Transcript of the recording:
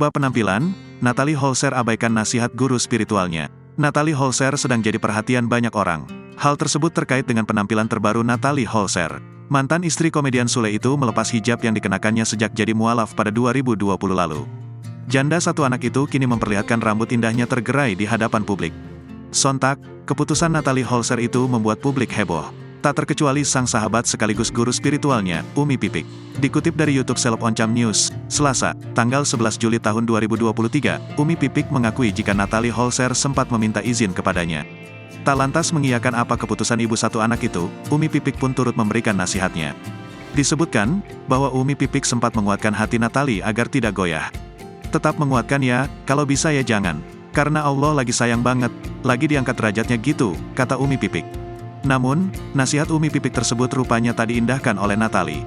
Bab penampilan, Natalie Holzer abaikan nasihat guru spiritualnya. Natalie Holzer sedang jadi perhatian banyak orang. Hal tersebut terkait dengan penampilan terbaru Natalie Holzer. Mantan istri komedian Sule itu melepas hijab yang dikenakannya sejak jadi mualaf pada 2020 lalu. Janda satu anak itu kini memperlihatkan rambut indahnya tergerai di hadapan publik. Sontak, keputusan Natalie Holzer itu membuat publik heboh. Tak terkecuali sang sahabat sekaligus guru spiritualnya, Umi Pipik. Dikutip dari YouTube Seleb Oncam News, Selasa, tanggal 11 Juli tahun 2023, Umi Pipik mengakui jika Natalie Holzer sempat meminta izin kepadanya. Tak lantas mengiyakan apa keputusan ibu satu anak itu, Umi Pipik pun turut memberikan nasihatnya. Disebutkan, bahwa Umi Pipik sempat menguatkan hati Natalie agar tidak goyah. Tetap menguatkan ya, kalau bisa ya jangan. Karena Allah lagi sayang banget, lagi diangkat derajatnya gitu, kata Umi Pipik. Namun, nasihat Umi Pipik tersebut rupanya tak diindahkan oleh Natalie.